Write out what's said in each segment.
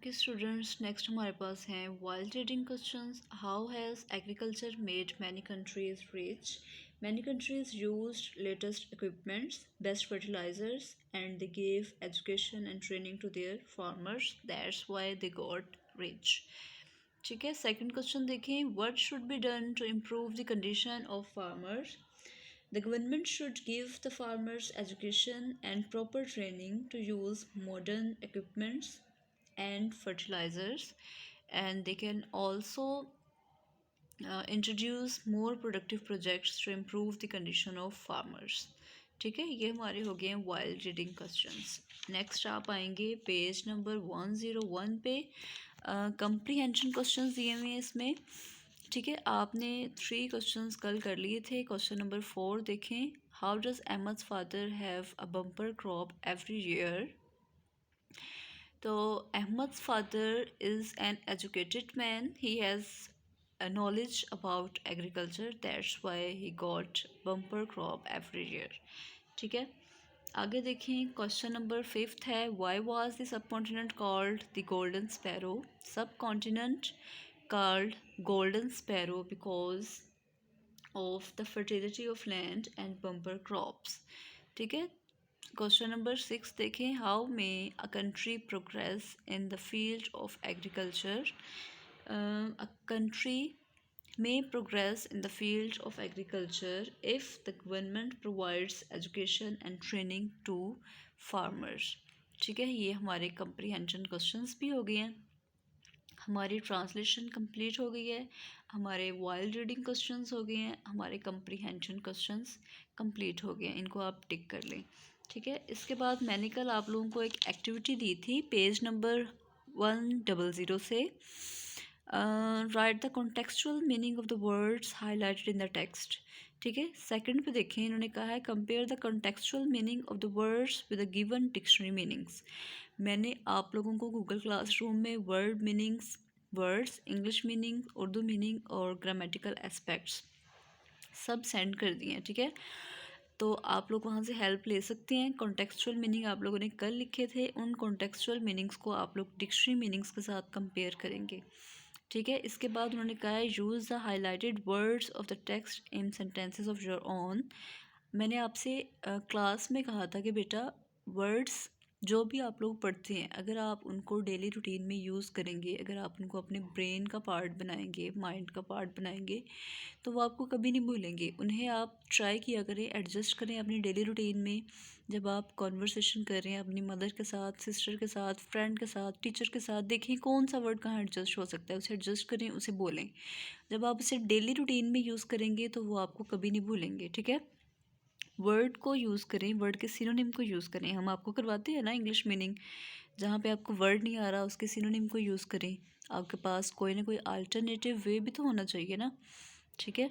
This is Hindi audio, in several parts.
ओके स्टूडेंट्स, नेक्स्ट हमारे पास हैं while reading questions. How has agriculture made many countries rich? Many countries used latest equipments, best fertilizers and they gave education and training to their farmers, that's why they got rich. ठीक है, सेकंड क्वेश्चन देखें। What should be done to improve the condition of farmers? The government should give the farmers education and proper training to use modern equipments and fertilizers, and they can also introduce more productive projects to improve the condition of farmers. ठीक है, ये हमारे हो गए हैं वाइल्ड रीडिंग क्वेश्चंस। नेक्स्ट आप आएंगे पेज नंबर 101 पे। कंप्रीहेंशन क्वेश्चंस दिए हुए हैं इसमें। ठीक है, आपने 3 क्वेश्चंस कल कर लिए थे। क्वेश्चन नंबर 4 देखें। How does Ahmad father have a bumper crop every year? तो Ahmad's father is an educated man. He has a knowledge about agriculture. That's why he got bumper crop every year. ठीक है, आगे देखें। क्वेश्चन नंबर 5 है। Why was the subcontinent called the golden sparrow? Subcontinent called golden sparrow because of the fertility of land and bumper crops. ठीक है, क्वेश्चन नंबर 6 देखें। How may a country progress in the field of agriculture? A country may progress in the field of agriculture if the government provides education and training to farmers. ठीक है, ये हमारे comprehension questions भी हो गए हैं। हमारी ट्रांसलेशन कंप्लीट हो गई है, हमारे वाइल्ड रीडिंग क्वेश्चंस हो गए हैं, हमारे कंप्रीहेंशन क्वेश्चंस कंप्लीट हो गए हैं। इनको आप टिक कर लें। ठीक है, इसके बाद मैंने कल आप लोगों को एक एक्टिविटी दी थी पेज नंबर 100 से। Write the contextual meaning of the words highlighted in the text. ठीक है, सेकंड पे देखें, इन्होंने कहा है compare the contextual meaning of the words with the given dictionary meanings. मैंने आप लोगों को गूगल क्लासरूम में word meanings, words, English meaning, Urdu meaning और ग्रामेटिकल एस्पेक्ट्स सब सेंड कर दिए हैं। ठीक है, तो आप लोग वहाँ से हेल्प ले सकते हैं। कॉन्टेक्चुअल मीनिंग आप लोगों ने कल लिखे थे, उन कॉन्टेक्चुअल मीनिंग्स को आप लोग डिक्शनरी मीनिंग्स के साथ कंपेयर करेंगे। ठीक है, इसके बाद उन्होंने कहा है use the highlighted words of the text in sentences of your own. मैंने आपसे क्लास में कहा था कि बेटा वर्ड्स जो भी आप लोग पढ़ते हैं, अगर आप उनको डेली रूटीन में यूज़ करेंगे, अगर आप उनको अपने ब्रेन का पार्ट बनाएंगे, माइंड का पार्ट बनाएंगे, तो वो आपको कभी नहीं भूलेंगे। उन्हें आप ट्राई किया करें, एडजस्ट करें अपनी डेली रूटीन में। जब आप कॉन्वर्सेशन कर रहे हैं अपनी मदर के साथ, सिस्टर के साथ, फ्रेंड के साथ, टीचर के साथ, देखें कौन सा वर्ड कहाँ एडजस्ट हो सकता है, उसे एडजस्ट करें, उसे बोलें। जब आप उसे डेली रूटीन में यूज़ करेंगे तो वो आपको कभी नहीं भूलेंगे। ठीक है, वर्ड को यूज़ करें, वर्ड के सिनोनिम को यूज़ करें। हम आपको करवाते हैं ना इंग्लिश मीनिंग, जहाँ पे आपको वर्ड नहीं आ रहा उसके सिनोनिम को यूज़ करें। आपके पास कोई ना कोई अल्टरनेटिव वे भी तो होना चाहिए ना। ठीक है,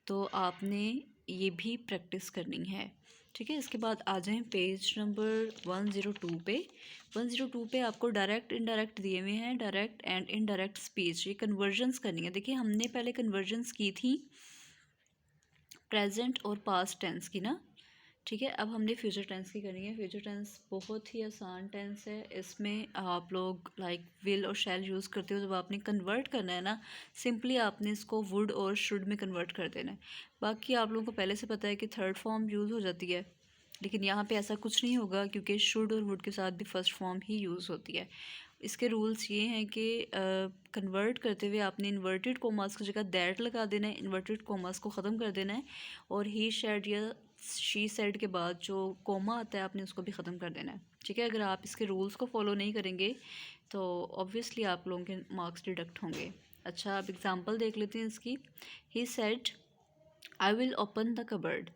तो आपने ये भी प्रैक्टिस करनी है। ठीक है, इसके बाद आ जाएं पेज नंबर 102 पे। 102 पे आपको डायरेक्ट इनडायरेक्ट दिए हुए हैं, डायरेक्ट एंड इनडायरेक्ट स्पीच। ये कन्वर्जन्स करनी है। देखिए हमने पहले कन्वर्जन्स की थी प्रेजेंट और पास्ट टेंस की ना। ठीक है, अब हमने फ्यूचर टेंस की करनी है। फ्यूचर टेंस बहुत ही आसान टेंस है। इसमें आप लोग लाइक विल और शैल यूज़ करते हो। जब आपने कन्वर्ट करना है ना, सिंपली आपने इसको वुड और शुड में कन्वर्ट कर देना है। बाकी आप लोगों को पहले से पता है कि थर्ड फॉर्म यूज़ हो जाती है, लेकिन यहाँ पे ऐसा कुछ नहीं होगा क्योंकि शुड और वुड के साथ भी फर्स्ट फॉर्म ही यूज़ होती है। इसके रूल्स ये हैं कि कन्वर्ट करते हुए आपने इन्वर्टेड कोमास की जगह दैट लगा देना है, इन्वर्टेड कोमास को ख़त्म कर देना है, और ही शेड या शी सेड के बाद जो कोमा आता है आपने उसको भी ख़त्म कर देना है। ठीक है, अगर आप इसके रूल्स को फॉलो नहीं करेंगे तो ऑब्वियसली आप लोगों के मार्क्स डिडक्ट होंगे। अच्छा, आप एग्ज़ाम्पल देख लेते हैं इसकी। He said I will open the cupboard.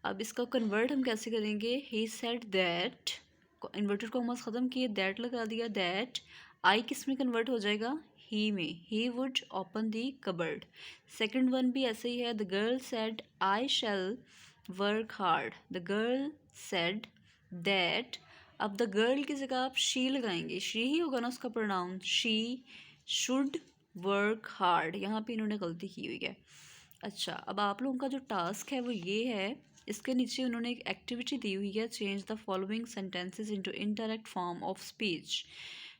अब इसका कन्वर्ट हम कैसे करेंगे? He said that, inverted commas ख़त्म किए, दैट लगा दिया। दैट आई किस में कन्वर्ट हो जाएगा? ही में। He would open the cupboard. Second one भी ऐसे ही है। The girl said I shall work hard. The girl said that, अब द गर्ल की जगह आप शी लगाएंगे, शी ही होगा ना उसका pronoun. She should work hard, यहाँ पे इन्होंने गलती की हुई है। अच्छा, अब आप लोगों का जो टास्क है वो ये है, इसके नीचे उन्होंने एक एक्टिविटी दी हुई है, change the following sentences into indirect form of speech.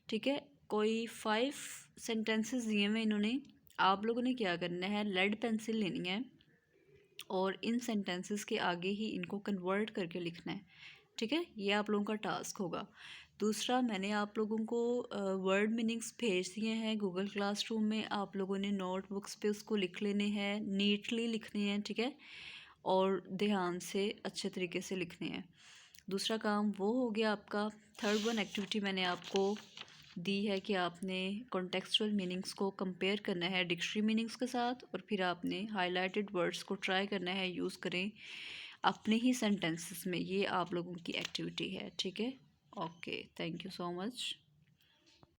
ठीक है, कोई 5 सेंटेंसेस दिए हुए इन्होंने। आप लोगों ने क्या करना है, लेड पेंसिल लेनी है और इन सेंटेंसेस के आगे ही इनको कन्वर्ट करके लिखना है। ठीक है, ये आप लोगों का टास्क होगा। दूसरा, मैंने आप लोगों को वर्ड मीनिंग्स भेज दिए हैं गूगल क्लासरूम में। आप लोगों ने नोटबुक्स पे उसको लिख लेने हैं, नीटली लिखने हैं। ठीक है, और ध्यान से अच्छे तरीके से लिखने हैं। दूसरा काम वो हो गया आपका। थर्ड वन एक्टिविटी मैंने आपको दी है कि आपने कॉन्टेक्सचुअल मीनिंग्स को कंपेयर करना है डिक्शनरी मीनिंग्स के साथ, और फिर आपने हाइलाइटेड वर्ड्स को ट्राई करना है यूज़ करें अपने ही सेंटेंसेस में। ये आप लोगों की एक्टिविटी है। ठीक है, okay, thank you so much.